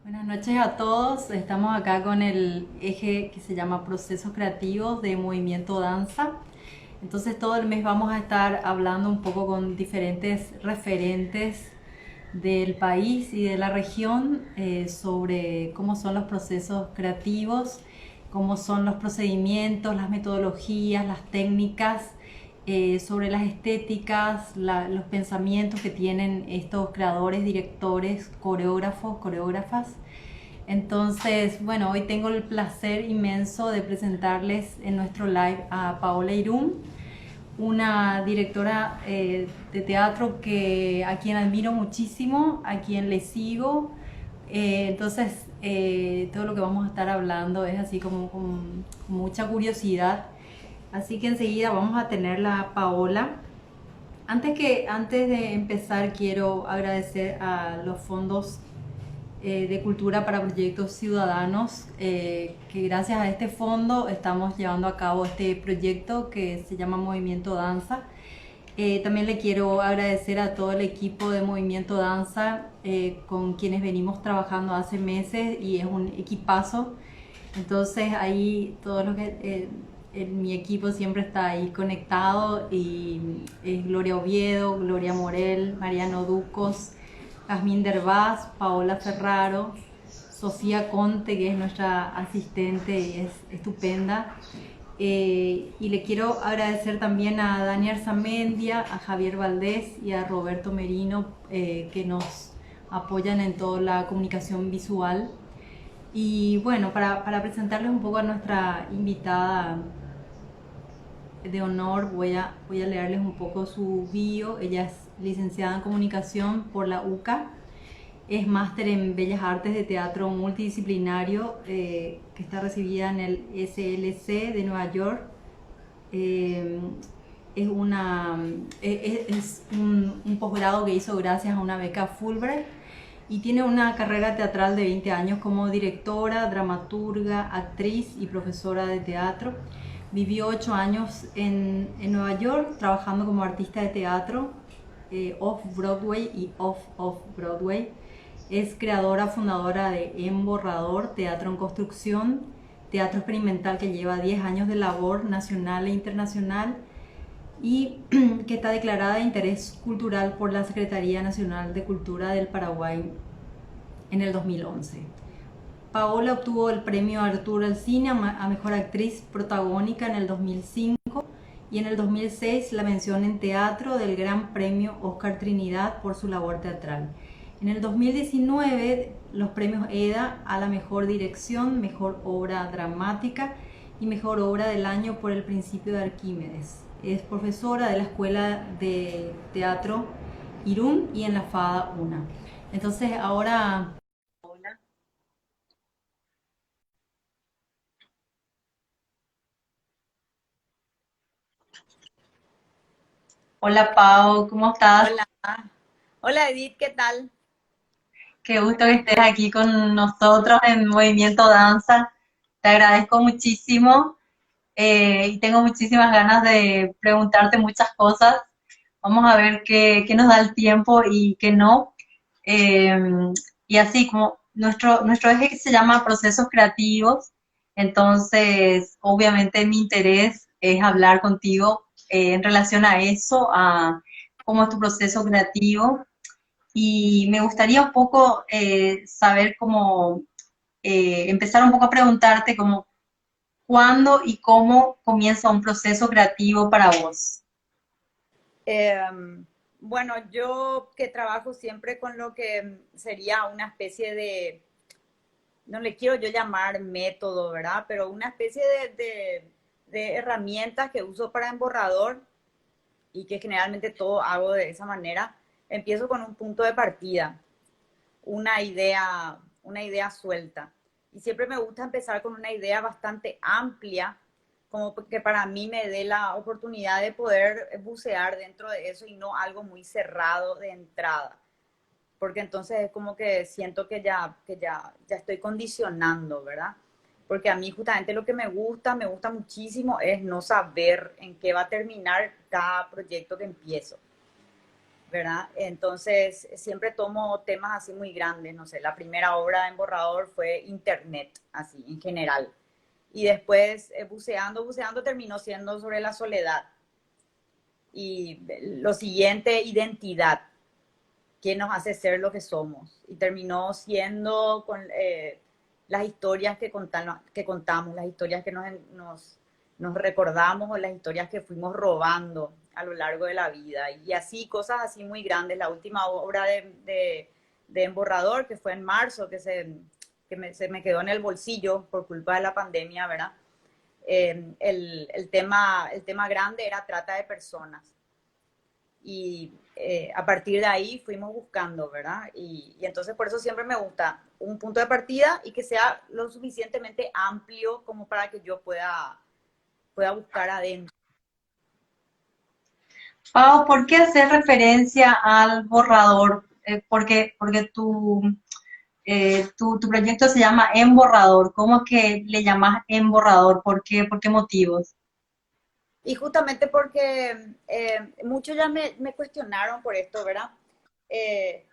Buenas noches a todos. Estamos acá con el eje que se llama Procesos Creativos de Movimiento Danza. Entonces todo el mes vamos a estar hablando un poco con diferentes referentes del país y de la región sobre cómo son los procesos creativos, cómo son los procedimientos, las metodologías, las técnicas, sobre las estéticas, los pensamientos que tienen estos creadores, directores, coreógrafos, coreógrafas. Entonces, bueno, hoy tengo el placer inmenso de presentarles en nuestro live a Paola Irún, una directora de teatro a quien admiro muchísimo, a quien le sigo. Todo lo que vamos a estar hablando es así como con mucha curiosidad. Así que enseguida vamos a tener la Paola. Antes de empezar, quiero agradecer a los fondos de cultura para proyectos ciudadanos, que gracias a este fondo estamos llevando a cabo este proyecto que se llama Movimiento Danza. También le quiero agradecer a todo el equipo de Movimiento Danza, con quienes venimos trabajando hace meses y es un equipazo. Entonces ahí todo lo que mi equipo siempre está ahí conectado y Gloria Oviedo, Gloria Morel, Mariano Ducos, Jazmín Derbaz, Paola Ferraro, Sofía Conte, que es nuestra asistente y es estupenda. Y le quiero agradecer también a Daniel Zamendia, a Javier Valdés y a Roberto Merino, que nos apoyan en toda la comunicación visual. Y bueno, para presentarles un poco a nuestra invitada de honor, voy a leerles un poco su bio. Ella es licenciada en comunicación por la UCA, es máster en Bellas Artes de Teatro Multidisciplinario, que está recibida en el SLC de Nueva York. Eh, es un posgrado que hizo gracias a una beca Fulbright y tiene una carrera teatral de 20 años como directora, dramaturga, actriz y profesora de teatro. Vivió 8 años en Nueva York trabajando como artista de teatro, off-Broadway y off-Broadway. Es creadora, fundadora de En Borrador, Teatro en Construcción, teatro experimental que lleva 10 años de labor nacional e internacional y que está declarada de interés cultural por la Secretaría Nacional de Cultura del Paraguay en el 2011. Paola obtuvo el premio Arturo Alsina a Mejor Actriz Protagónica en el 2005 y en el 2006 la mención en teatro del Gran Premio Oscar Trinidad por su labor teatral. En el 2019 los premios EDA a la Mejor Dirección, Mejor Obra Dramática y Mejor Obra del Año por El Principio de Arquímedes. Es profesora de la Escuela de Teatro Irún y en la FADA UNA. Entonces ahora... Hola Pau, ¿cómo estás? Hola, hola Edith, ¿qué tal? Qué gusto que estés aquí con nosotros en Movimiento Danza. Te agradezco muchísimo, y tengo muchísimas ganas de preguntarte muchas cosas. Vamos a ver qué nos da el tiempo y qué no. Eh, y así como nuestro eje que se llama procesos creativos, entonces obviamente mi interés es hablar contigo en relación a eso, a cómo es tu proceso creativo. Y me gustaría un poco saber cómo, empezar un poco a preguntarte como cuándo y cómo comienza un proceso creativo para vos. Em, bueno, yo que trabajo siempre con lo que sería una especie de, no le quiero yo llamar método, ¿verdad? Pero una especie de herramientas que uso para emborrador y que generalmente todo hago de esa manera. Empiezo con un punto de partida, una idea suelta. Y siempre me gusta empezar con una idea bastante amplia, como que para mí me dé la oportunidad de poder bucear dentro de eso y no algo muy cerrado de entrada. Porque entonces es como que siento ya estoy condicionando, ¿verdad? Porque a mí justamente lo que me gusta muchísimo, es no saber en qué va a terminar cada proyecto que empiezo. ¿verdad? Entonces, siempre tomo temas así muy grandes, no sé, la primera obra en borrador fue Internet, así, en general. Y después, buceando, terminó siendo sobre la soledad. Y lo siguiente, identidad, qué nos hace ser lo que somos. Y terminó siendo con las historias que contamos, las historias que nos recordamos o las historias que fuimos robando a lo largo de la vida. Y así, cosas así muy grandes. La última obra de Emborrador, que fue en marzo, se me quedó en el bolsillo por culpa de la pandemia, ¿verdad? El tema grande era trata de personas y a partir de ahí fuimos buscando, ¿verdad? Y entonces por eso siempre me gusta un punto de partida y que sea lo suficientemente amplio como para que yo pueda buscar adentro. Pau, ¿por qué hacer referencia al borrador? Porque tu proyecto se llama En Borrador. ¿Cómo que le llamas En Borrador? Por qué motivos? Y justamente porque muchos ya me cuestionaron por esto, ¿verdad? Eh,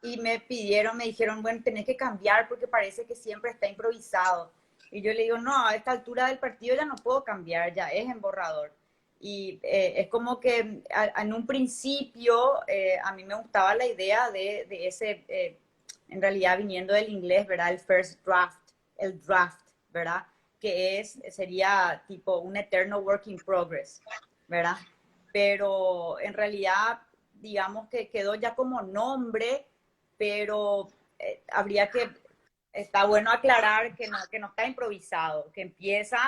y me dijeron, bueno, tenés que cambiar porque parece que siempre está improvisado. Y yo le digo, no, a esta altura del partido ya no puedo cambiar, ya es en borrador. Y es como que en un principio a mí me gustaba la idea de ese, en realidad viniendo del inglés, ¿verdad? El first draft, el draft, ¿verdad? Sería tipo un eternal work in progress, ¿verdad? Pero en realidad, digamos que quedó ya como nombre, pero habría que, está bueno aclarar que no está improvisado, que empieza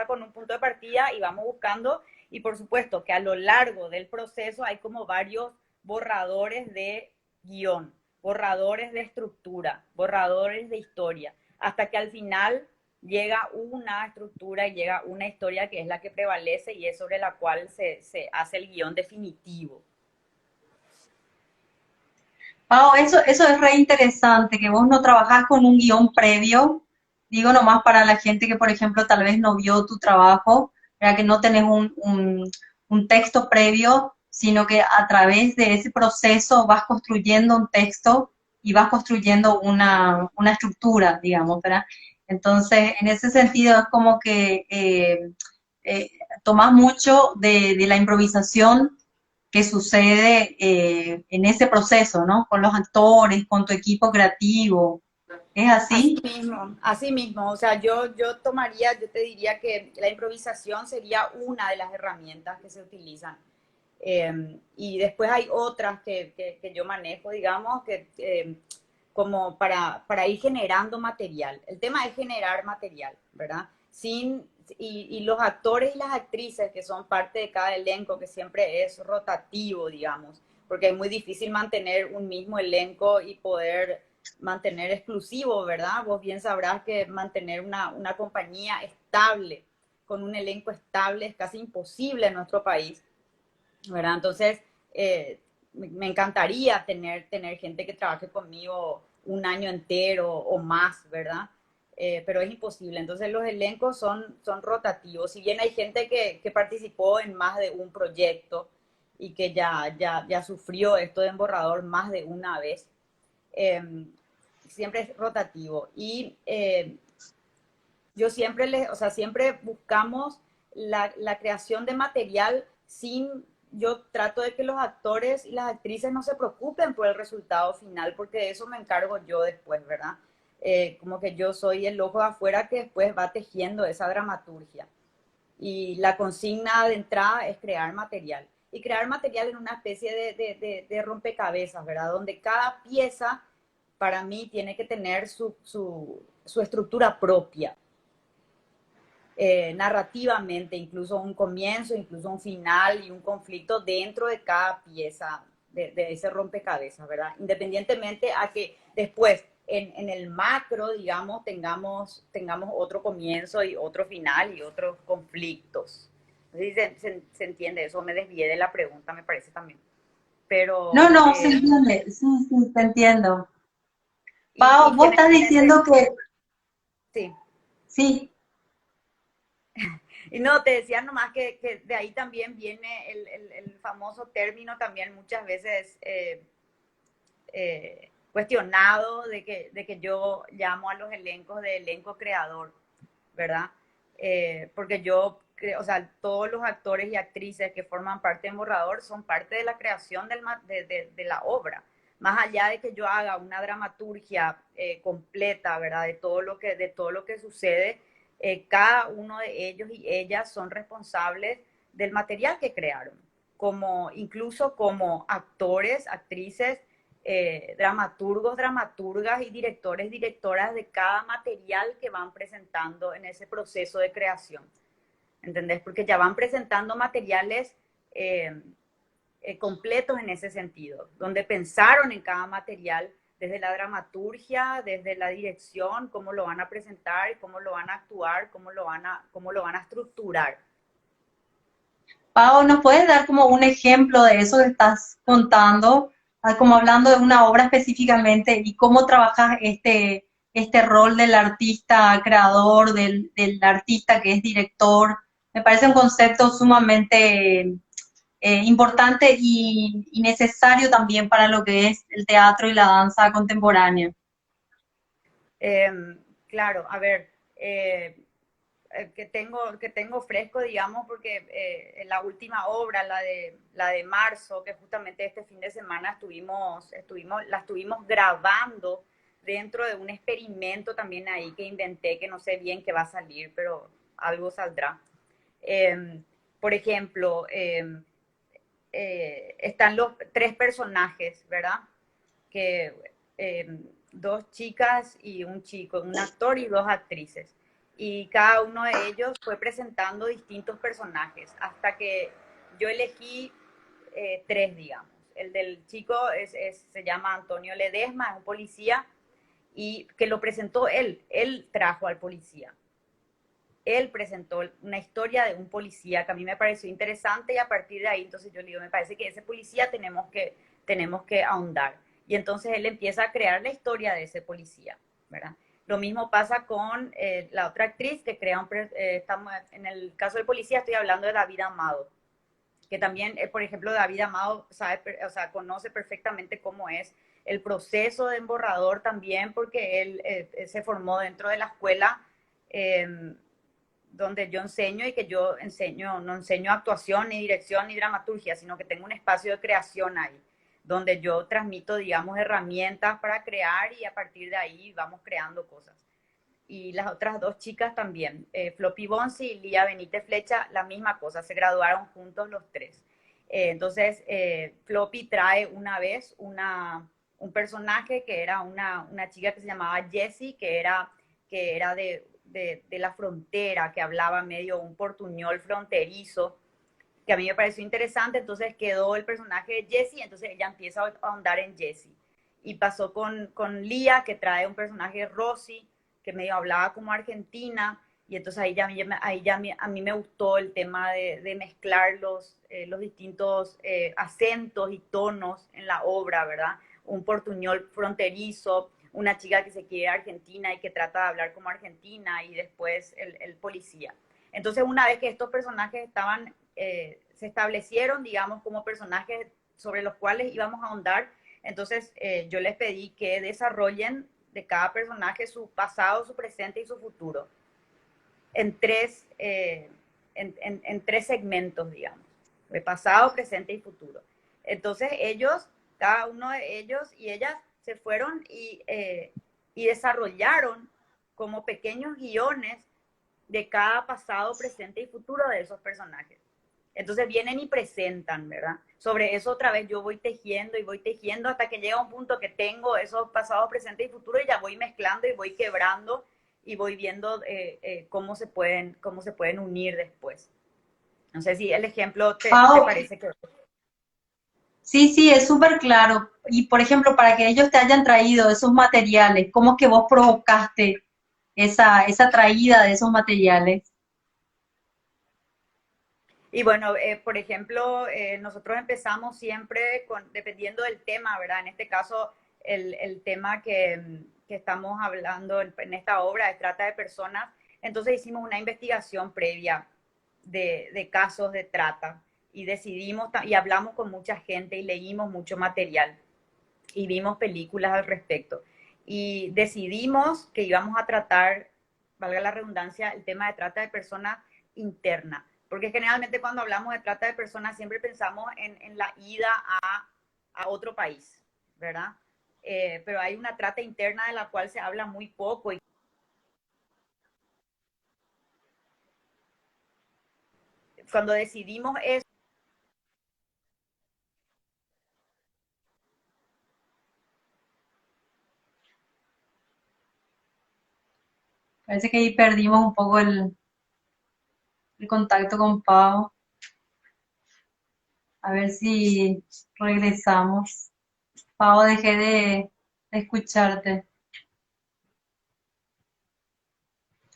con un punto de partida y vamos buscando, y por supuesto que a lo largo del proceso hay como varios borradores de guión, borradores de estructura, borradores de historia, hasta que al final llega una estructura y llega una historia que es la que prevalece y es sobre la cual se hace el guión definitivo. Pau, eso es re interesante, que vos no trabajás con un guión previo. Digo nomás para la gente que, por ejemplo, tal vez no vio tu trabajo, ¿verdad? Que no tenés un texto previo, sino que a través de ese proceso vas construyendo un texto y vas construyendo una estructura, digamos, ¿verdad? Entonces, en ese sentido es como que eh, tomás mucho de la improvisación que sucede en ese proceso, ¿no? Con los actores, con tu equipo creativo. ¿Es así? Así mismo, o sea, yo te diría que la improvisación sería una de las herramientas que se utilizan. Y después hay otras que yo manejo, digamos, como para ir generando material. El tema es generar material, ¿verdad? Y los actores y las actrices que son parte de cada elenco, que siempre es rotativo, digamos, porque es muy difícil mantener un mismo elenco y poder mantener exclusivo, ¿verdad? Vos bien sabrás que mantener una compañía estable, con un elenco estable, es casi imposible en nuestro país, ¿verdad? Entonces, me encantaría tener gente que trabaje conmigo un año entero o más, ¿verdad? Pero es imposible. Entonces los elencos son rotativos. Si bien hay gente que participó en más de un proyecto y que ya sufrió esto de emborrador más de una vez, eh, siempre es rotativo. Y yo o sea, siempre buscamos la creación de material yo trato de que los actores y las actrices no se preocupen por el resultado final, porque de eso me encargo yo después, ¿verdad? Como que yo soy el ojo de afuera que después va tejiendo esa dramaturgia. Y la consigna de entrada es crear material. Y crear material en una especie de rompecabezas, ¿verdad? Donde cada pieza para mí tiene que tener su estructura propia, narrativamente, incluso un comienzo, incluso un final y un conflicto dentro de cada pieza de ese rompecabezas, ¿verdad? Independientemente a que después en el macro, digamos, tengamos otro comienzo y otro final y otros conflictos. ¿Sí se entiende eso? Me desvié de la pregunta, me parece también. No, Pero, no, se entiende. Sí, sí, te entiendo. y Pau, vos estás generalmente, diciendo que sí. sí. Y no, te decía nomás que de ahí también viene el famoso término también muchas veces cuestionado de que yo llamo a los elencos de elenco creador, ¿verdad? Porque yo creo, o sea, todos los actores y actrices que forman parte de Borrador son parte de la creación de la obra. Más allá de que yo haga una dramaturgia completa, ¿verdad? De todo lo que sucede, cada uno de ellos y ellas son responsables del material que crearon, como, incluso como actores, actrices, dramaturgos, dramaturgas y directores, directoras de cada material que van presentando en ese proceso de creación. ¿Entendés? Porque ya van presentando materiales completos en ese sentido, donde pensaron en cada material, desde la dramaturgia, desde la dirección, cómo lo van a presentar, cómo lo van a actuar, cómo lo van a estructurar. Pau, ¿nos puedes dar como un ejemplo de eso que estás contando? Como hablando de una obra específicamente y cómo trabajas este rol del artista creador, del artista que es director. Me parece un concepto sumamente importante y necesario también para lo que es el teatro y la danza contemporánea. Eh, claro, a ver, que tengo fresco, digamos, porque en la última obra, la de marzo, que justamente este fin de semana la estuvimos grabando dentro de un experimento también ahí que inventé, que no sé bien qué va a salir, pero algo saldrá. Eh, por ejemplo, están los tres personajes, ¿verdad? Que dos chicas y un chico, un actor y dos actrices. Y cada uno de ellos fue presentando distintos personajes hasta que yo elegí tres, digamos. El del chico se llama Antonio Ledesma, es un policía, y que lo presentó él trajo al policía. Él presentó una historia de un policía que a mí me pareció interesante y a partir de ahí entonces yo le digo, me parece que ese policía tenemos que ahondar. Y entonces él empieza a crear la historia de ese policía, ¿verdad? Lo mismo pasa con la otra actriz que crea estamos, en el caso del policía estoy hablando de David Amado, que también, por ejemplo, David Amado sabe, o sea, conoce perfectamente cómo es el proceso de Emborrador también, porque él se formó dentro de la escuela eh, donde yo enseño y que yo enseño, no enseño actuación, ni dirección, ni dramaturgia, sino que tengo un espacio de creación ahí, donde yo transmito, digamos, herramientas para crear y a partir de ahí vamos creando cosas. Y las otras dos chicas también, Floppy Bonsi y Lía Benítez Flecha, la misma cosa, se graduaron juntos los tres. Entonces, Floppy trae una vez un personaje que era una chica que se llamaba Jessie, que era de la frontera, que hablaba medio un portuñol fronterizo, que a mí me pareció interesante, entonces quedó el personaje de Jessie, entonces ella empieza a ahondar en Jessie. Y pasó con Lía, que trae un personaje Rosy, que medio hablaba como argentina, y entonces a mí me gustó el tema de mezclar los distintos acentos y tonos en la obra, ¿verdad? Un portuñol fronterizo, una chica que se quiere argentina y que trata de hablar como argentina, y después el policía. Entonces, una vez que estos personajes se establecieron, digamos, como personajes sobre los cuales íbamos a ahondar, entonces yo les pedí que desarrollen de cada personaje su pasado, su presente y su futuro en en tres segmentos, digamos, de pasado, presente y futuro. Entonces ellos, cada uno de ellos y ellas se fueron y desarrollaron como pequeños guiones de cada pasado, presente y futuro de esos personajes. Entonces vienen y presentan, ¿verdad? Sobre eso otra vez yo voy tejiendo hasta que llega un punto que tengo esos pasados, presentes y futuros y ya voy mezclando y voy quebrando y voy viendo cómo se pueden unir después. No sé si el ejemplo te Pau, parece que... sí, sí, es súper claro. Y por ejemplo, para que ellos te hayan traído esos materiales, ¿cómo es que vos provocaste esa traída de esos materiales? Y bueno, por ejemplo, nosotros empezamos siempre dependiendo del tema, ¿verdad? En este caso, el tema que estamos hablando en esta obra es trata de personas. Entonces hicimos una investigación previa de casos de trata y decidimos, y hablamos con mucha gente y leímos mucho material y vimos películas al respecto. Y decidimos que íbamos a tratar, valga la redundancia, el tema de trata de personas interna. Porque generalmente cuando hablamos de trata de personas siempre pensamos en la ida a otro país, ¿verdad? Pero hay una trata interna de la cual se habla muy poco. Y cuando decidimos eso, Parece que ahí perdimos un poco el contacto con Pau. A ver si regresamos. Pau, dejé de escucharte.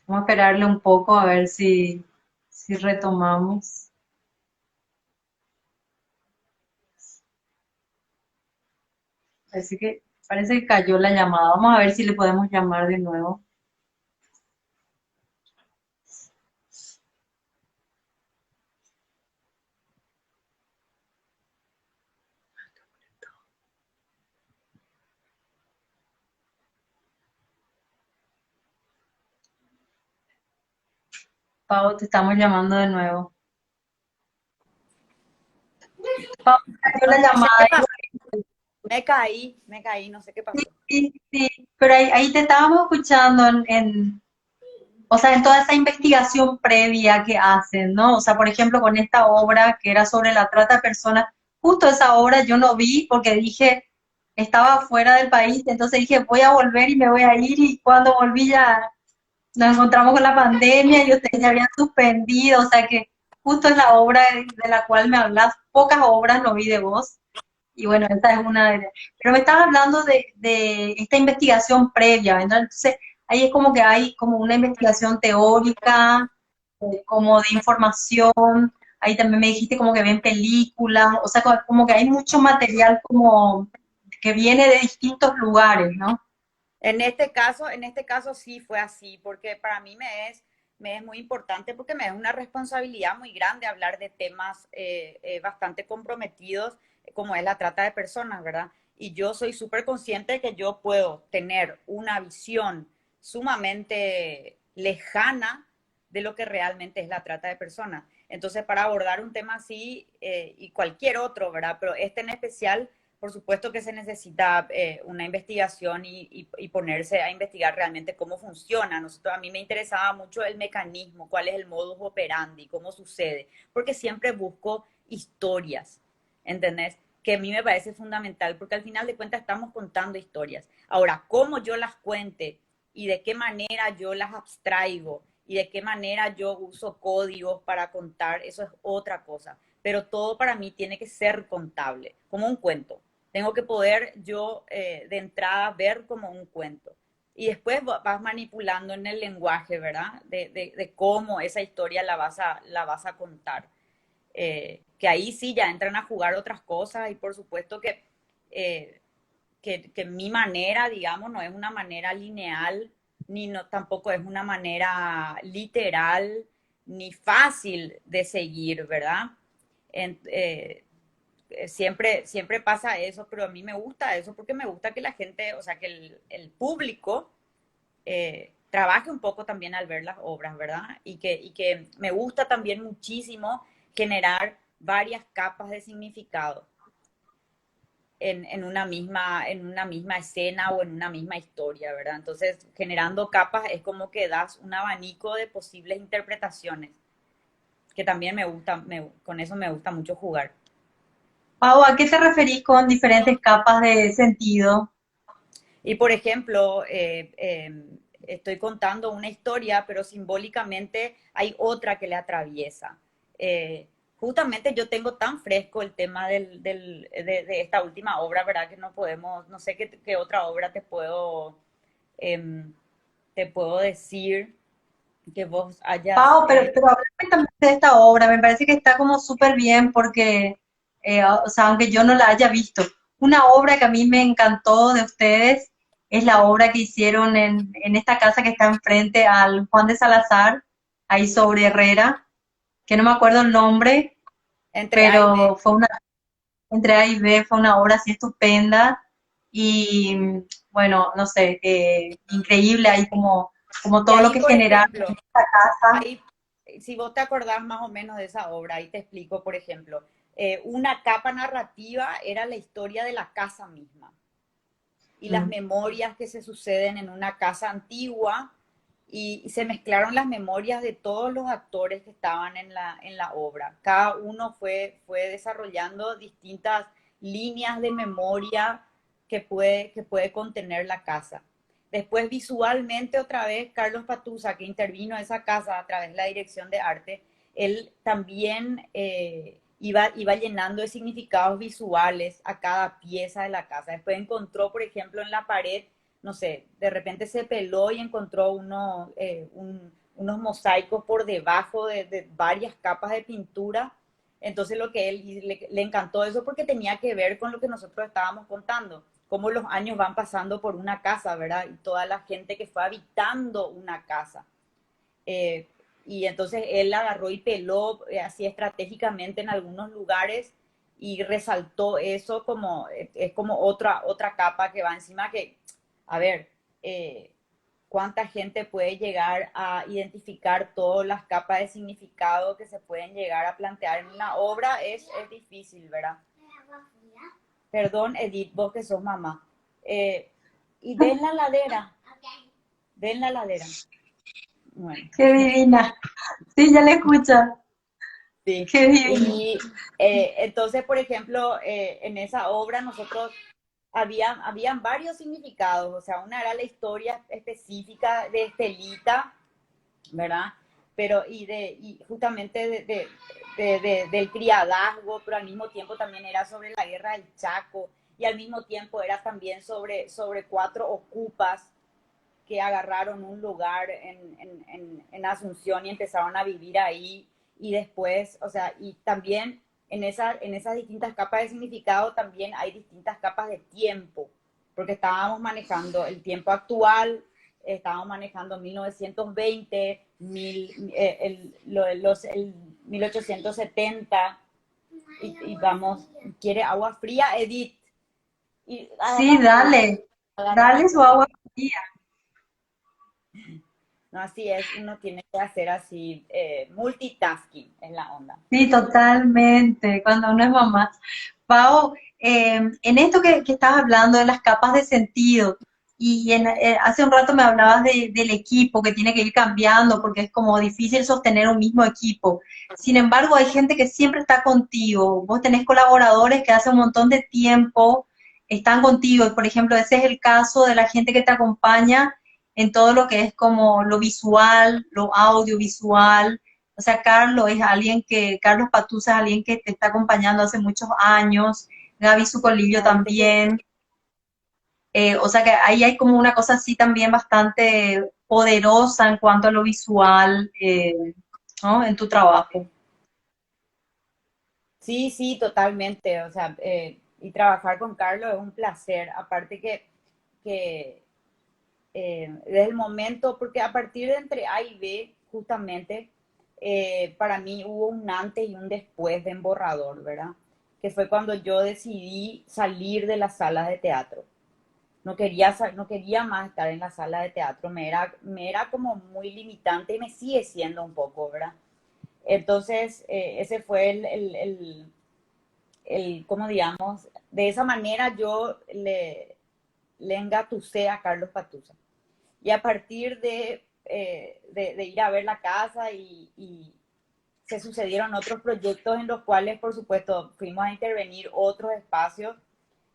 Vamos a esperarle un poco a ver si retomamos. Parece que cayó la llamada. Vamos a ver si le podemos llamar de nuevo. Pau, te estamos llamando de nuevo. Pau, cayó no, la no sé qué llamada. pasó, me caí, no sé qué Sí, pasó. sí, sí, pero ahí te estábamos escuchando o sea, en toda esa investigación previa que hacen, ¿no? O sea, por ejemplo, con esta obra que era sobre la trata de personas, justo esa obra yo no vi porque dije, estaba fuera del país, entonces dije, voy a volver y me voy a ir, y cuando volví ya nos encontramos con la pandemia y ustedes ya habían suspendido, o sea que justo es la obra de la cual me hablas, pocas obras no vi de vos, y bueno, esta es una de ellas. Pero me estabas hablando de esta investigación previa, ¿verdad? Entonces, ahí es como que hay como una investigación teórica, como de información, ahí también me dijiste como que ven películas, o sea, como que hay mucho material como que viene de distintos lugares, ¿no? En este caso sí fue así, porque para mí me es muy importante, porque me es una responsabilidad muy grande hablar de temas bastante comprometidos, como es la trata de personas, ¿verdad? Y yo soy súper consciente de que yo puedo tener una visión sumamente lejana de lo que realmente es la trata de personas. Entonces, para abordar un tema así y cualquier otro, ¿verdad? Pero este en especial, por supuesto que se necesita una investigación y ponerse a investigar realmente cómo funciona. A mí me interesaba mucho el mecanismo, cuál es el modus operandi, cómo sucede, porque siempre busco historias, ¿entendés? Que a mí me parece fundamental, porque al final de cuentas estamos contando historias. Ahora, cómo yo las cuente y de qué manera yo las abstraigo y de qué manera yo uso códigos para contar, eso es otra cosa. Pero todo para mí tiene que ser contable, como un cuento. Tengo que poder yo de entrada ver como un cuento. Y después vas manipulando en el lenguaje, ¿verdad? De cómo esa historia la vas a contar. Que ahí sí ya entran a jugar otras cosas y por supuesto que mi manera, digamos, no es una manera lineal, ni no, tampoco es una manera literal, ni fácil de seguir, ¿verdad? En, siempre pasa eso, pero a mí me gusta eso porque me gusta que la gente, o sea, que el público trabaje un poco también al ver las obras, ¿verdad? Y que me gusta también muchísimo generar varias capas de significado en una misma escena o en una misma historia, ¿verdad? Entonces, generando capas es como que das un abanico de posibles interpretaciones, que también me gusta, con eso me gusta mucho jugar. Pau, ¿a qué te referís con diferentes capas de sentido? Y por ejemplo, estoy contando una historia, pero simbólicamente hay otra que le atraviesa. Eh, Justamente yo tengo tan fresco el tema de esta última obra, ¿verdad? Que no podemos, no sé qué otra obra eh, te puedo decir que vos hayas... Pau, pero háblame también de esta obra, me parece que está como súper bien porque, o sea, aunque yo no la haya visto, una obra que a mí me encantó de ustedes es la obra que hicieron en esta casa que está enfrente al Juan de Salazar, ahí sobre Herrera, que no me acuerdo el nombre, Entre A y B. pero fue una, entre A y B, fue una obra así estupenda y bueno, no sé, increíble ahí como Y todo lo ahí, que por generaron ejemplo, en esta casa. ahí, si vos te acordás más o menos de esa obra, ahí te explico, por ejemplo, una capa narrativa era la historia de la casa misma y las Mm. memorias que se suceden en una casa antigua y se mezclaron las memorias de todos los actores que estaban en la obra. Cada uno fue desarrollando distintas líneas de memoria que puede contener la casa. Después visualmente otra vez Carlos Patusa, que intervino en esa casa a través de la dirección de arte, él también iba llenando de significados visuales a cada pieza de la casa. Después encontró, por ejemplo, en la pared, no sé, de repente se peló y encontró unos mosaicos por debajo de varias capas de pintura. Entonces lo que él le encantó eso porque tenía que ver con lo que nosotros estábamos contando, cómo los años van pasando por una casa, ¿verdad? Y toda la gente que fue habitando una casa. Eh, y entonces él agarró y peló así estratégicamente en algunos lugares y resaltó eso como, es como otra capa que va encima que, a ver, cuánta gente puede llegar a identificar todas las capas de significado que se pueden llegar a plantear en una obra, es difícil, ¿verdad? Perdón, Edith, vos que sos mamá. Y ven la ladera, ven la ladera. Bueno. Qué divina. Sí, ya le escucha. Sí, Qué divina. y entonces, por ejemplo, en esa obra nosotros habían varios significados, o sea, una era la historia específica de Estelita, ¿verdad? Pero y justamente del criadazgo, pero al mismo tiempo también era sobre la guerra del Chaco y al mismo tiempo era también sobre cuatro ocupas que agarraron un lugar en Asunción y empezaron a vivir ahí y después, o sea, y también en esas distintas capas de significado también hay distintas capas de tiempo, porque estábamos manejando el tiempo actual, estábamos manejando 1920, el 1870, y vamos, ¿quiere agua fría, Edith? Y agarra Sí, un agua, dale. agarra un Dale su agua. agua fría. No, así es, uno tiene que hacer así, multitasking en la onda. Sí, totalmente, cuando uno es mamá. Pau, en esto que estabas hablando de las capas de sentido, y hace un rato me hablabas del equipo que tiene que ir cambiando porque es como difícil sostener un mismo equipo. Sin embargo, hay gente que siempre está contigo. Vos tenés colaboradores que hace un montón de tiempo están contigo. Y por ejemplo, ese es el caso de la gente que te acompaña en todo lo que es como lo visual, lo audiovisual. O sea, Carlos Patusa es alguien que te está acompañando hace muchos años, Gaby Sucolillo Ay, te- también. O sea que ahí hay como una cosa así también bastante poderosa en cuanto a lo visual, ¿no? En tu trabajo. Sí, sí, totalmente. O sea, y trabajar con Carlos es un placer. Aparte que desde el momento, porque a partir de entre A y B, justamente, para mí hubo un antes y un después de Emborrador, ¿verdad? Que fue cuando yo decidí salir de las salas de teatro. No quería más estar en la sala de teatro, me era como muy limitante y me sigue siendo un poco, ¿verdad? Entonces, ese fue ¿cómo digamos? De esa manera yo le engatusé a Carlos Patusa. Y a partir de ir a ver la casa y se sucedieron otros proyectos en los cuales, por supuesto, fuimos a intervenir otros espacios,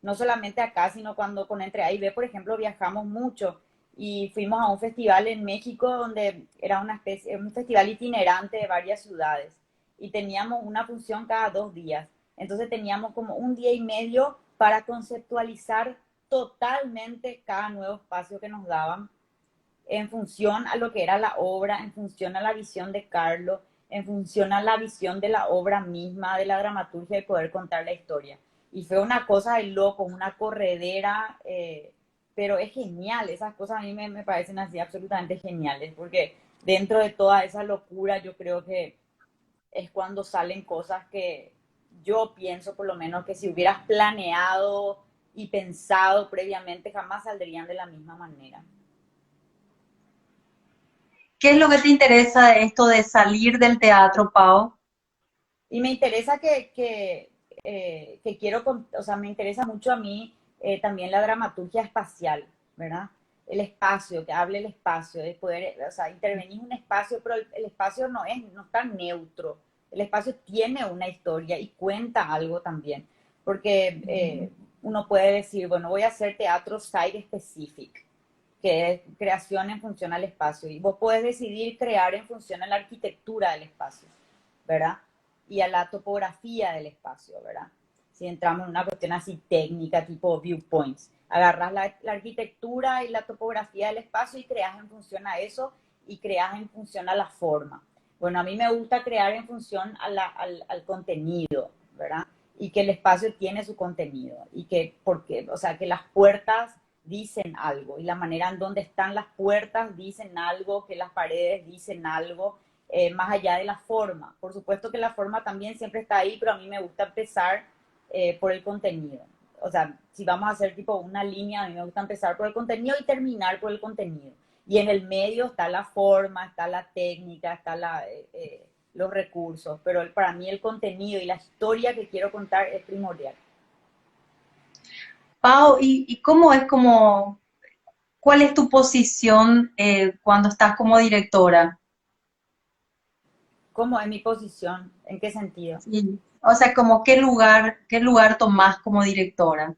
no solamente acá, sino cuando con Entre A y B, por ejemplo, viajamos mucho y fuimos a un festival en México donde era una especie, un festival itinerante de varias ciudades y teníamos una función cada 2 días. Entonces teníamos como un día y medio para conceptualizar totalmente cada nuevo espacio que nos daban en función a lo que era la obra, en función a la visión de Carlos, en función a la visión de la obra misma, de la dramaturgia y poder contar la historia. Y fue una cosa de loco, una corredera, pero es genial, esas cosas a mí me parecen así absolutamente geniales, porque dentro de toda esa locura yo creo que es cuando salen cosas que yo pienso por lo menos que si hubieras planeado y pensado previamente jamás saldrían de la misma manera. ¿Qué es lo que te interesa de esto de salir del teatro, Pau? Y me interesa que quiero, o sea, me interesa mucho a mí también la dramaturgia espacial, ¿verdad? El espacio, que hable el espacio, de poder, o sea, intervenir en un espacio, pero el espacio no está neutro. El espacio tiene una historia y cuenta algo también. Porque uno puede decir, bueno, voy a hacer teatro site specific, que es creación en función al espacio. Y vos podés decidir crear en función a la arquitectura del espacio, ¿verdad? Y a la topografía del espacio, ¿verdad? Si entramos en una cuestión así técnica, tipo viewpoints, agarras la arquitectura y la topografía del espacio y creas en función a eso y creas en función a la forma. Bueno, a mí me gusta crear en función al contenido, ¿verdad? Y que el espacio tiene su contenido y que, porque, o sea, que las puertas dicen algo y la manera en donde están las puertas dicen algo, que las paredes dicen algo, más allá de la forma. Por supuesto que la forma también siempre está ahí, pero a mí me gusta empezar por el contenido. O sea, si vamos a hacer tipo una línea, a mí me gusta empezar por el contenido y terminar por el contenido. Y en el medio está la forma, está la técnica, está los recursos, pero para mí el contenido y la historia que quiero contar es primordial. Pau, ¿y cómo es como, cuál es tu posición cuando estás como directora? ¿Cómo es mi posición? ¿En qué sentido? Sí. O sea, como qué lugar tomás como directora.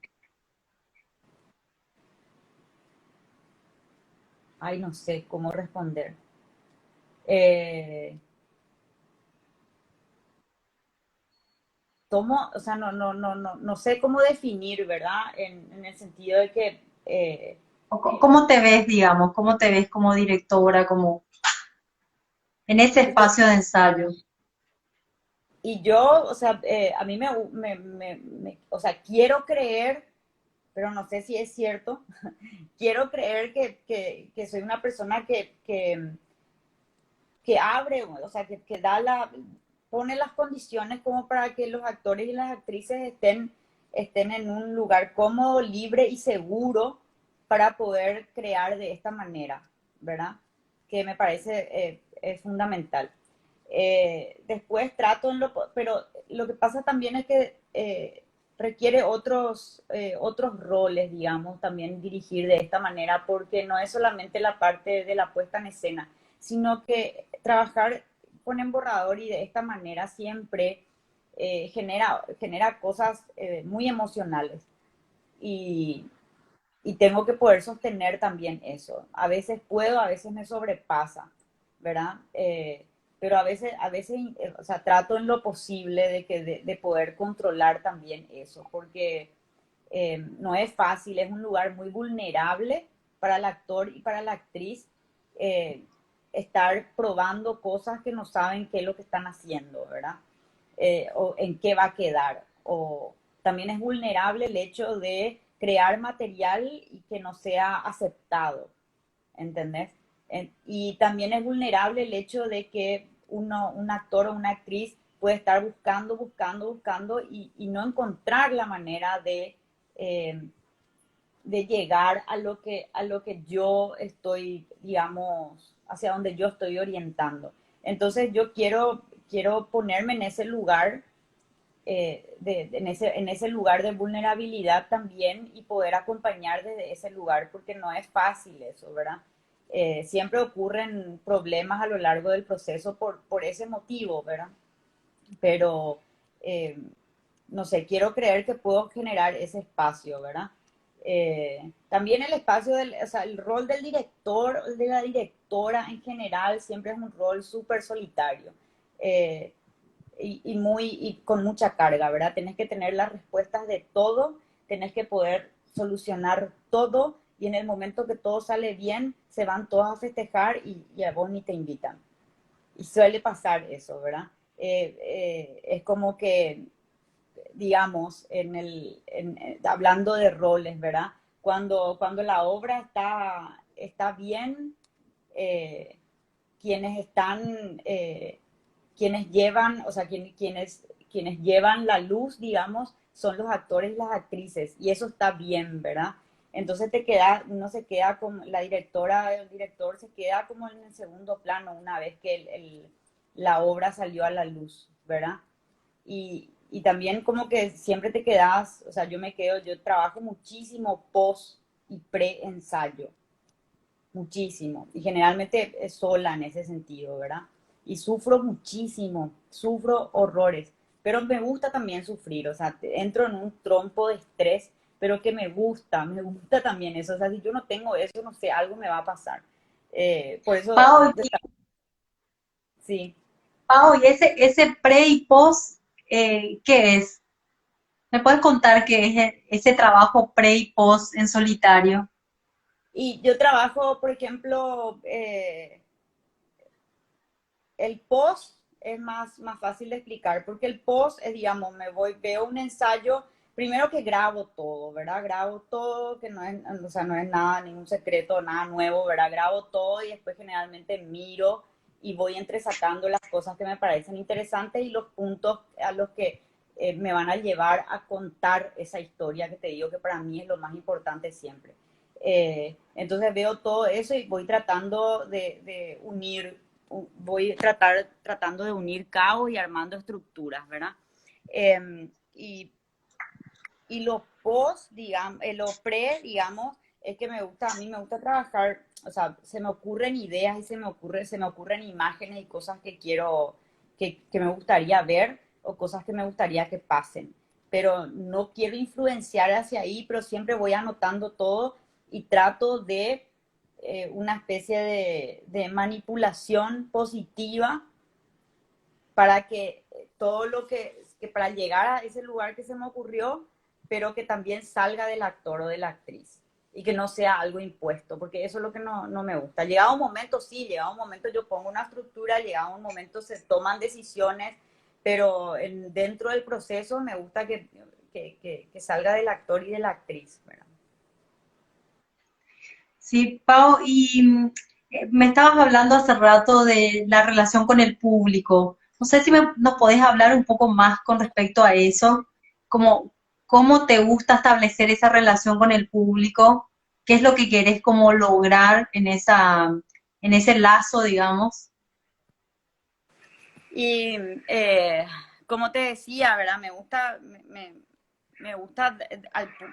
Ay, no sé cómo responder. Eh, o sea, no sé cómo definir, ¿verdad? En el sentido de que, ¿Cómo te ves, digamos? ¿Cómo te ves como directora, como en ese y yo, espacio de ensayo? y yo, o sea, a mí o sea, quiero creer, pero no sé si es cierto, quiero creer que soy una persona que abre, o sea, que pone las condiciones como para que los actores y las actrices estén en un lugar cómodo, libre y seguro para poder crear de esta manera, ¿verdad? Que me parece es fundamental. Después trato pero lo que pasa también es que requiere otros roles, digamos, también dirigir de esta manera, porque no es solamente la parte de la puesta en escena, sino que trabajar con emborrador y de esta manera siempre genera cosas muy emocionales y, y tengo que poder sostener también eso. A veces puedo, a veces me sobrepasa, ¿verdad? Pero o sea, trato en lo posible de poder controlar también eso, porque no es fácil, es un lugar muy vulnerable para el actor y para la actriz eh, estar probando cosas que no saben qué es lo que están haciendo, ¿verdad? O en qué va a quedar. O también es vulnerable el hecho de crear material y que no sea aceptado, ¿entendés? Y también es vulnerable el hecho de que un actor o una actriz puede estar buscando y no encontrar la manera eh, de llegar a lo que yo estoy, digamos, hacia donde yo estoy orientando. Entonces yo quiero ponerme en ese lugar, en ese lugar de vulnerabilidad también y poder acompañar desde ese lugar, porque no es fácil eso, ¿verdad? Siempre ocurren problemas a lo largo del proceso por ese motivo, ¿verdad? Pero eh, no sé, quiero creer que puedo generar ese espacio, ¿verdad? También el espacio o sea, el rol del director, de la directora en general, siempre es un rol súper solitario eh, y con mucha carga, ¿verdad? Tenés que tener las respuestas de todo, tenés que poder solucionar todo y en el momento que todo sale bien, se van todos a festejar y a vos ni te invitan. Y suele pasar eso, ¿verdad? Es como que digamos, hablando de roles, ¿verdad? Cuando la obra está bien, eh, quienes están, quienes llevan, o sea, quienes llevan la luz, digamos, son los actores y las actrices, y eso está bien, ¿verdad? Entonces uno se queda como, la directora, el director se queda como en el segundo plano una vez que la obra salió a la luz, ¿verdad? Y también como que siempre te quedas, o sea, yo trabajo muchísimo post y pre-ensayo, muchísimo, y generalmente es sola en ese sentido, ¿verdad? Y sufro muchísimo, sufro horrores, pero me gusta también sufrir, o sea, entro en un trompo de estrés, pero que me gusta también eso, o sea, si yo no tengo eso, no sé, algo me va a pasar. Por eso, Pau, sí. Pau, y ese pre y post, ¿qué es? ¿Me puedes contar qué es ese trabajo pre y post en solitario? Y yo trabajo, por ejemplo, el post es más fácil de explicar, porque el post es, digamos, veo un ensayo, primero que grabo todo, ¿verdad? Grabo todo, que no es, o sea, no es nada, ningún secreto, nada nuevo, ¿verdad? Grabo todo y después generalmente miro y voy entresacando las cosas que me parecen interesantes y los puntos a los que me van a llevar a contar esa historia que te digo que para mí es lo más importante siempre. Entonces veo todo eso y voy tratando de unir, tratando de unir cabos y armando estructuras, ¿verdad? Y, y lo post, digamos, lo pre, digamos, es que a mí me gusta trabajar, o sea, se me ocurren ideas y se me ocurren imágenes y cosas que que me gustaría ver o cosas que me gustaría que pasen. Pero no quiero influenciar hacia ahí, pero siempre voy anotando todo y trato de una especie de manipulación positiva para que todo lo que para llegar a ese lugar que se me ocurrió, pero que también salga del actor o de la actriz y que no sea algo impuesto, porque eso es lo que no me gusta. Llegado un momento, sí, llegado un momento yo pongo una estructura, llegado un momento se toman decisiones, pero dentro del proceso me gusta que salga del actor y de la actriz, ¿verdad? Sí, Pau, y me estabas hablando hace rato de la relación con el público. No sé si nos podés hablar un poco más con respecto a eso, como cómo te gusta establecer esa relación con el público, qué es lo que querés como lograr en en ese lazo, digamos. Y como te decía, ¿verdad? Me gusta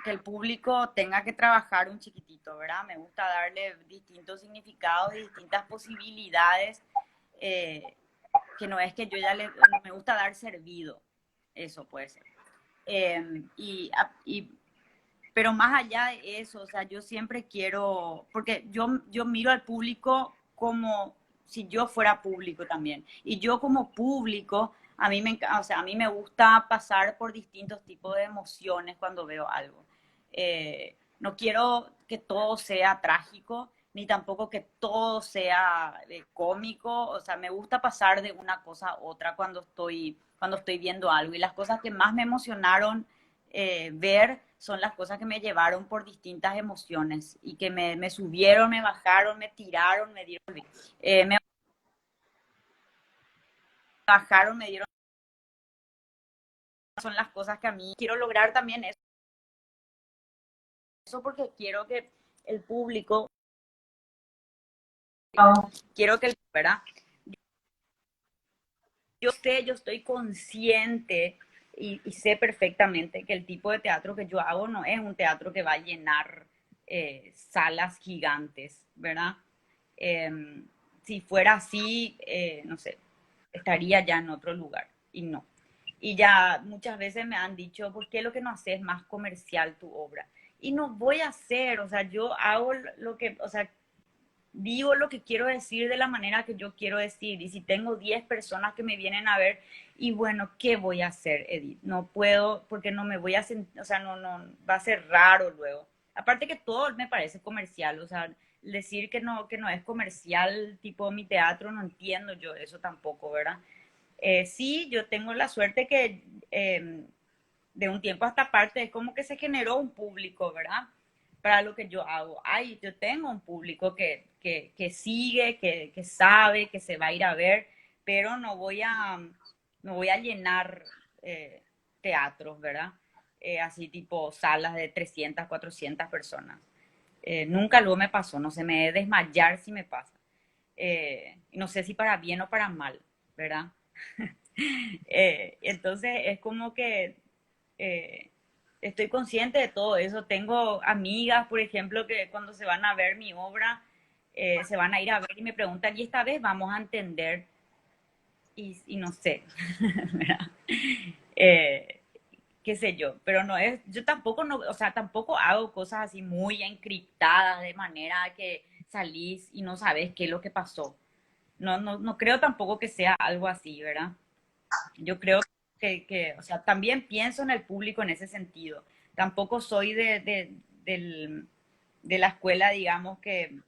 que el público tenga que trabajar un chiquitito, ¿verdad? Me gusta darle distintos significados y distintas posibilidades, eh, que no es que me gusta dar servido, eso puede ser. Pero más allá de eso, o sea, yo siempre quiero, porque yo miro al público como si yo fuera público también. Y yo como público, o sea, a mí me gusta pasar por distintos tipos de emociones cuando veo algo. No quiero que todo sea trágico, ni tampoco que todo sea cómico. O sea, me gusta pasar de una cosa a otra cuando estoy viendo algo. Y las cosas que más me emocionaron ver son las cosas que me llevaron por distintas emociones y que me subieron, me bajaron, me tiraron, me bajaron, me dieron. Son las cosas que a mí quiero lograr también eso porque quiero que el público, Pau. quiero que, ¿verdad? Yo estoy consciente y sé perfectamente que el tipo de teatro que yo hago no es un teatro que va a llenar salas gigantes, ¿verdad? Eh, si fuera así, no sé, estaría ya en otro lugar y no. Y ya muchas veces me han dicho, ¿por qué lo que no haces más comercial tu obra? Y no voy a hacer, o sea, yo hago lo que, o sea, digo lo que quiero decir de la manera que yo quiero decir. Y si tengo 10 personas que me vienen a ver, y bueno, ¿qué voy a hacer, Edith? No puedo, porque no me voy a sentir, o sea, va a ser raro luego. Aparte que todo me parece comercial, o sea, decir que no es comercial, tipo mi teatro, no entiendo yo eso tampoco, ¿verdad? Sí, yo tengo la suerte que de un tiempo a esta parte es como que se generó un público, ¿verdad? Para lo que yo hago. Ay, yo tengo un público que sigue, que sabe, que se va a ir a ver, pero no voy a llenar teatros, ¿verdad? Así tipo salas de 300, 400 personas. Nunca luego me pasó, no sé, me he de desmayar si me pasa. No sé si para bien o para mal, ¿verdad? Entonces es como que eh, estoy consciente de todo eso. Tengo amigas, por ejemplo, que cuando se van a ver mi obra, se van a ir a ver y me preguntan, ¿y esta vez vamos a entender? Y no sé, ¿verdad? Eh, qué sé yo, pero no es, yo tampoco no, o sea, tampoco hago cosas así muy encriptadas de manera que salís y no sabes qué es lo que pasó. No creo tampoco que sea algo así, ¿verdad? Yo creo o sea, también pienso en el público en ese sentido. Tampoco soy de la escuela, digamos, que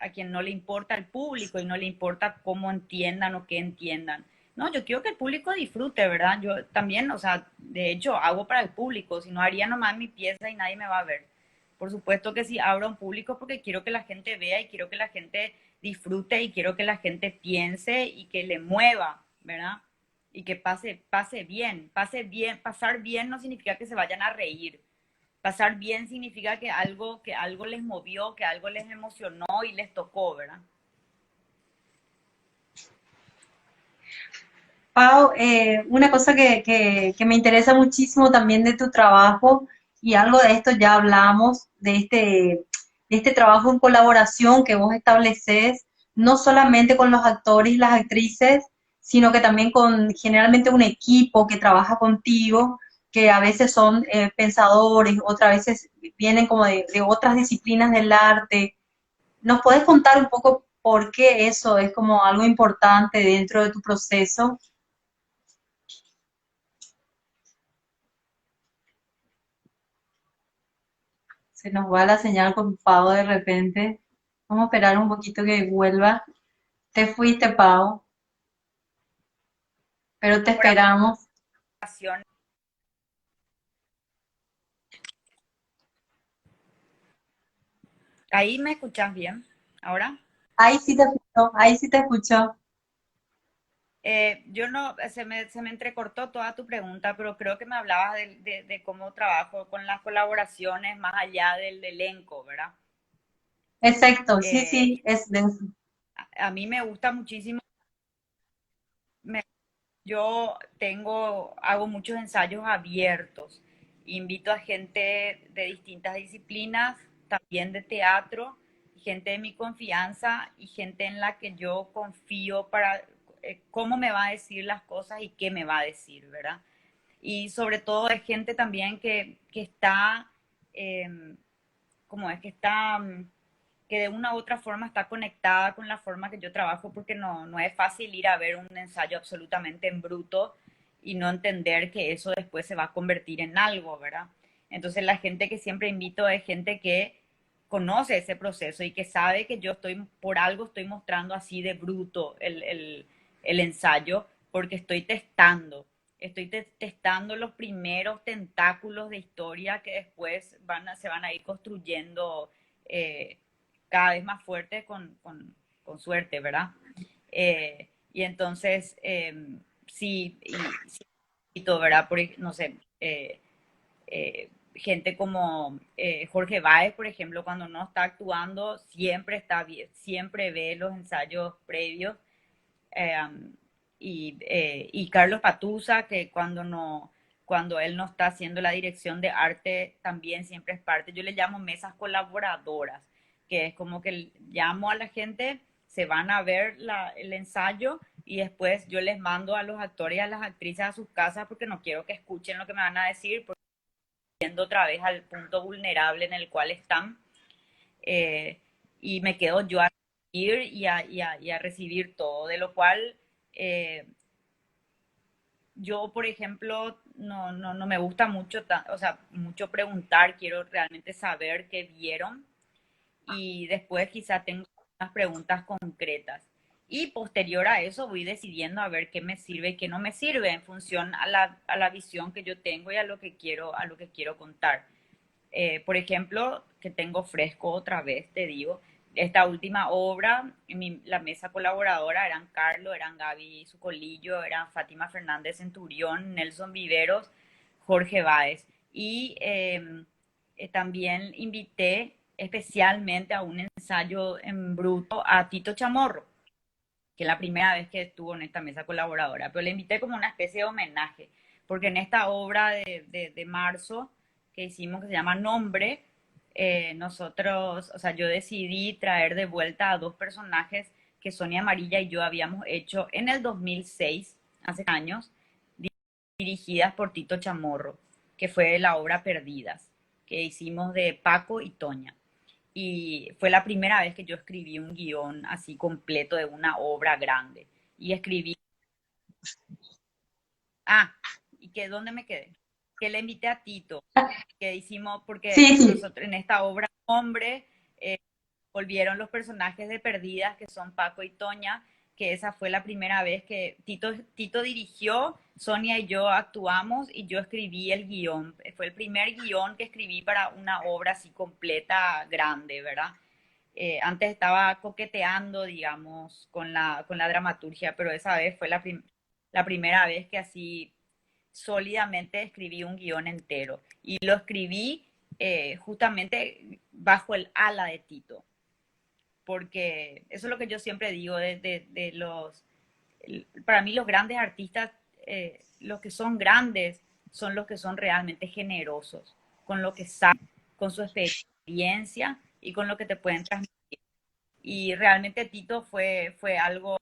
a quien no le importa el público y no le importa cómo entiendan o qué entiendan. No, yo quiero que el público disfrute, ¿verdad? Yo también, o sea, de hecho, hago para el público, si no haría nomás mi pieza y nadie me va a ver. Por supuesto que sí abro a un público porque quiero que la gente vea y quiero que la gente disfrute y quiero que la gente piense y que le mueva, ¿verdad? Y que pase bien. Pasar bien no significa que se vayan a reír. Pasar bien significa que algo les movió, que algo les emocionó y les tocó, ¿verdad? Pau, una cosa que me interesa muchísimo también de tu trabajo, y algo de esto ya hablamos, de este trabajo en colaboración que vos estableces, no solamente con los actores y las actrices, sino que también con generalmente un equipo que trabaja contigo, que a veces son pensadores, otras veces vienen como de otras disciplinas del arte. ¿Nos puedes contar un poco por qué eso es como algo importante dentro de tu proceso? Se nos va la señal con Pau de repente. Vamos a esperar un poquito que vuelva. Te fuiste, Pau, pero te esperamos. Colaboración. Ahí me escuchas bien. Ahora, Ahí sí te escucho, ahí sí te escucho. yo no, se me entrecortó toda tu pregunta, pero creo que me hablabas de cómo trabajo con las colaboraciones más allá del elenco, ¿verdad? Exacto, sí, Eh, sí, es de eso. a mí me gusta muchísimo. me- yo hago muchos ensayos abiertos. Invito a gente de distintas disciplinas, también de teatro, gente de mi confianza y gente en la que yo confío para cómo me va a decir las cosas y qué me va a decir, ¿verdad? Y sobre todo es gente también que está, eh, como es que está, que de una u otra forma está conectada con la forma que yo trabajo, porque no es fácil ir a ver un ensayo absolutamente en bruto y no entender que eso después se va a convertir en algo, ¿verdad? Entonces la gente que siempre invito es gente que conoce ese proceso y que sabe que yo estoy, por algo estoy mostrando así de bruto el ensayo, porque estoy testando los primeros tentáculos de historia que después se van a ir construyendo eh, cada vez más fuerte con suerte, ¿verdad? Y entonces, sí, y todo, ¿verdad? No sé, gente como Jorge Báez, por ejemplo, cuando no está actuando, siempre está bien, siempre ve los ensayos previos. eh, y Carlos Patusa, que cuando él no está haciendo la dirección de arte, también siempre es parte. Yo le llamo mesas colaboradoras, que es como que llamo a la gente, se van a ver el ensayo y después yo les mando a los actores y a las actrices a sus casas porque no quiero que escuchen lo que me van a decir, porque yendo otra vez al punto vulnerable en el cual están. eh, y me quedo yo a recibir y a recibir todo, de lo cual eh, yo, por ejemplo, no me gusta mucho, o sea, mucho preguntar, quiero realmente saber qué vieron y después quizá tengo unas preguntas concretas. Y posterior a eso voy decidiendo a ver qué me sirve y qué no me sirve en función a la visión que yo tengo y a lo que quiero contar. Por ejemplo, que tengo fresco otra vez, te digo, esta última obra, la mesa colaboradora eran Carlos, eran Gaby Sucolillo, eran Fátima Fernández Centurión, Nelson Viveros, Jorge Báez. Y también invité especialmente a un ensayo en bruto a Tito Chamorro, que es la primera vez que estuvo en esta mesa colaboradora, pero le invité como una especie de homenaje, porque en esta obra de marzo que hicimos, que se llama Nombre, nosotros, o sea, yo decidí traer de vuelta a dos personajes que Sonia Amarilla y yo habíamos hecho en el 2006, hace años, dirigidas por Tito Chamorro, que fue la obra Perdidas, que hicimos de Paco y Toña. Y fue la primera vez que yo escribí un guión así completo de una obra grande. Y escribí, ¿y que dónde me quedé? Que le invité a Tito, que hicimos, porque Sí, sí. nosotros en esta obra, Hombre, volvieron los personajes de Perdidas, que son Paco y Toña, que esa fue la primera vez que Tito dirigió, Sonia y yo actuamos y yo escribí el guión. Fue el primer guión que escribí para una obra así completa, grande, ¿verdad? Antes estaba coqueteando, digamos, con la dramaturgia, pero esa vez fue la primera vez que así sólidamente escribí un guión entero. Y lo escribí justamente bajo el ala de Tito, porque eso es lo que yo siempre digo de los, para mí los grandes artistas, los que son grandes son los que son realmente generosos, con lo que saben, con su experiencia y con lo que te pueden transmitir. Y realmente Tito fue algo...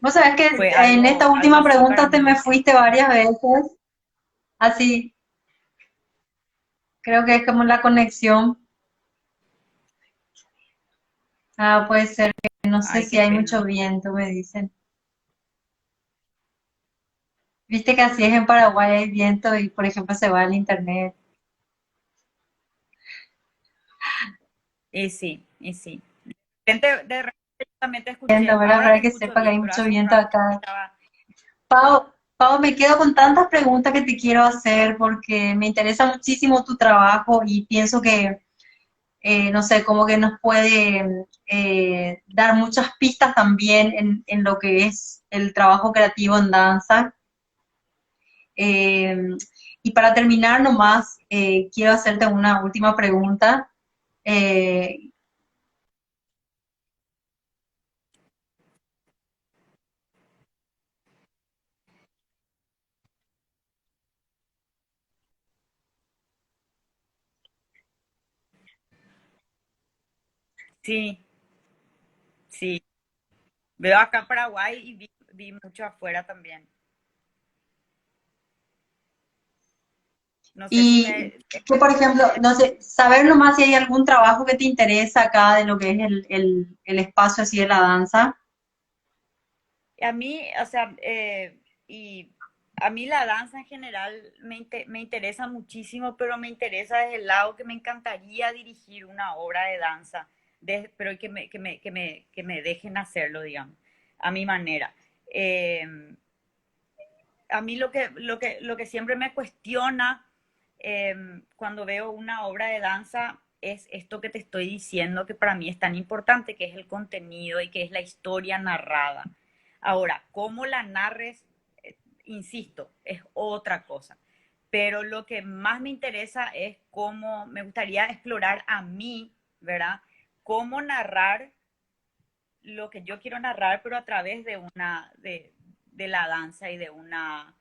Vos sabés que Fue en esta algo última así para pregunta te me mí. fuiste varias veces, así, creo que es como la conexión. Ah, puede ser que no sé Ay, si qué hay mucho pena. viento, me dicen. Viste que así es en Paraguay, hay viento y, por ejemplo, se va el internet. Y sí. De repente yo también te escuché. Viento, ¿verdad? Ahora te Para que escucho sepa que hay bien, pero mucho hace un viento rato acá. estaba... Pau, me quedo con tantas preguntas que te quiero hacer porque me interesa muchísimo tu trabajo y pienso que, no sé, como que nos puede dar muchas pistas también en lo que es el trabajo creativo en danza. Eh, y para terminar nomás, quiero hacerte una última pregunta. Eh, Sí, sí. Veo acá en Paraguay y vi mucho afuera también. No sé si y me... que, por ejemplo, no sé, saber nomás si hay algún trabajo que te interesa acá de lo que es el espacio así de la danza. A mí, o sea, y a mí la danza en general me interesa muchísimo, pero me interesa desde el lado que me encantaría dirigir una obra de danza, pero que me dejen hacerlo, digamos, a mi manera. A mí lo que siempre me cuestiona cuando veo una obra de danza es esto que te estoy diciendo, que para mí es tan importante, que es el contenido y que es la historia narrada. Ahora, cómo la narres, insisto, es otra cosa. Pero lo que más me interesa es cómo me gustaría explorar a mí, ¿verdad? Cómo narrar lo que yo quiero narrar, pero a través de la danza y de una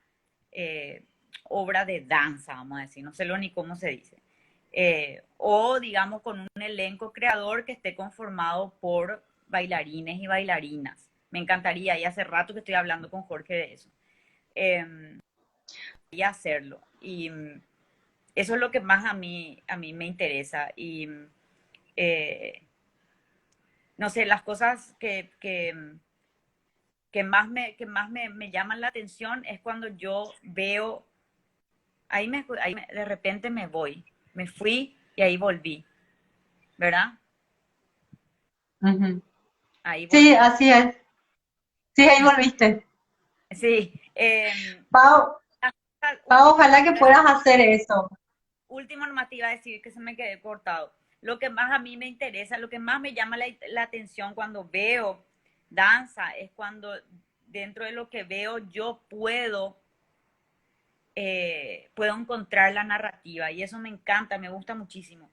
eh, obra de danza, vamos a decir, no sé lo ni cómo se dice. O digamos con un elenco creador que esté conformado por bailarines y bailarinas. Me encantaría, y hace rato que estoy hablando con Jorge de eso. Y hacerlo. Y eso es lo que más a mí me interesa. Y no sé, las cosas que más me llaman la atención es cuando yo veo, de repente me fui y ahí volví, ¿verdad? Ujú. Ahí Sí, volví. así es. Sí, ahí volviste. Sí, Pau, Pau, ojalá que últimamente, puedas hacer eso. último nomás te iba a decir que se me quedé cortado. Lo que más a mí me interesa, lo que más me llama la atención cuando veo danza es cuando dentro de lo que veo yo puedo encontrar la narrativa y eso me encanta, me gusta muchísimo.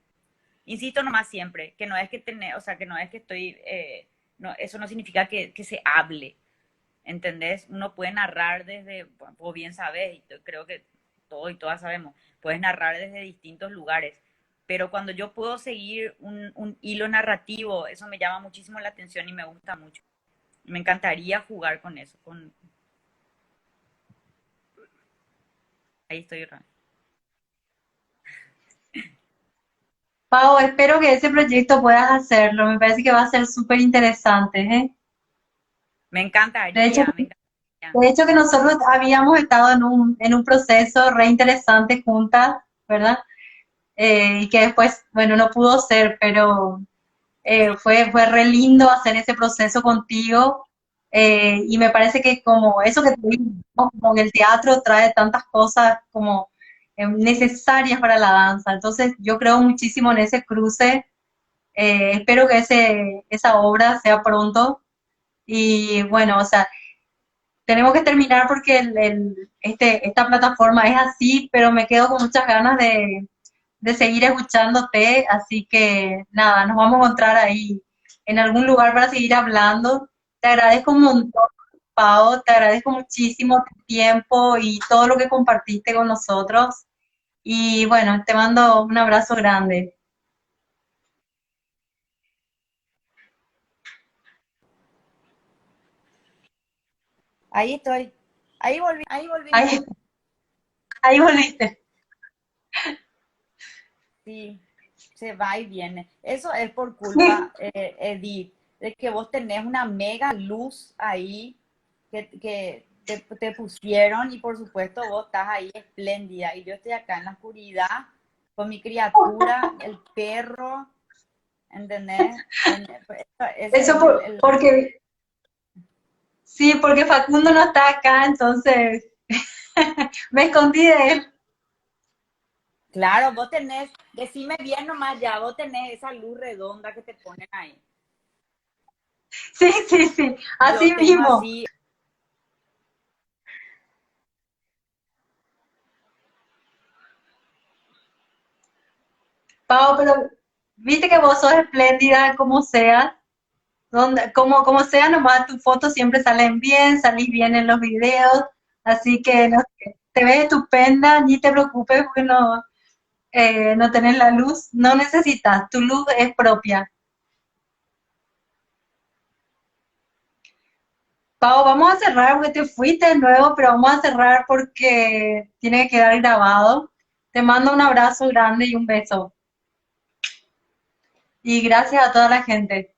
Insisto nomás siempre, que no es que tener, o sea, que no es que estoy, no, eso no significa que se hable, ¿entendés? Uno puede narrar desde, vos bien sabés, y creo que todos y todas sabemos, puedes narrar desde distintos lugares, pero cuando yo puedo seguir un hilo narrativo, eso me llama muchísimo la atención y me gusta mucho. Me encantaría jugar con eso. Ahí estoy. Pau, espero que ese proyecto puedas hacerlo. Me parece que va a ser súper interesante, ¿eh? Me De hecho, encantaría, me encantaría. de hecho que nosotros habíamos estado en un proceso re interesante juntas, ¿verdad? Y que después, bueno, no pudo ser, pero Sí, fue re lindo hacer ese proceso contigo. Y me parece que como eso que te digo, ¿no? Como en el teatro trae tantas cosas como necesarias para la danza. Entonces yo creo muchísimo en ese cruce. Espero que esa obra sea pronto. Y bueno, o sea, tenemos que terminar porque esta plataforma es así, pero me quedo con muchas ganas de seguir escuchándote, así que nada, nos vamos a encontrar ahí en algún lugar para seguir hablando. Te agradezco un montón, Pau, te agradezco muchísimo tu tiempo y todo lo que compartiste con nosotros. Y bueno, te mando un abrazo grande. ahí estoy. Ahí Ahí, volvimos. ahí volviste. Sí, se va y viene. Eso es por Sí, culpa, Edith, de que vos tenés una mega luz ahí que te pusieron y por supuesto vos estás ahí espléndida y yo estoy acá en la oscuridad con mi criatura, el perro, ¿entendés? Ese eso es porque, sí, porque Facundo no está acá, entonces me escondí de él. claro, vos tenés, decime bien nomás ya, vos tenés esa luz redonda que te ponen ahí. Sí, sí, sí, Yo así tengo mismo. así. Pau, pero viste que vos sos espléndida como sea, como sea, nomás tus fotos siempre salen bien, salís bien en los videos, así que no sé, te ves estupenda, ni te preocupes porque no tenés la luz, no necesitas, tu luz es propia. Pau, vamos a cerrar porque te fuiste de nuevo, pero vamos a cerrar porque tiene que quedar grabado. Te mando un abrazo grande y un beso. Y gracias a toda la gente.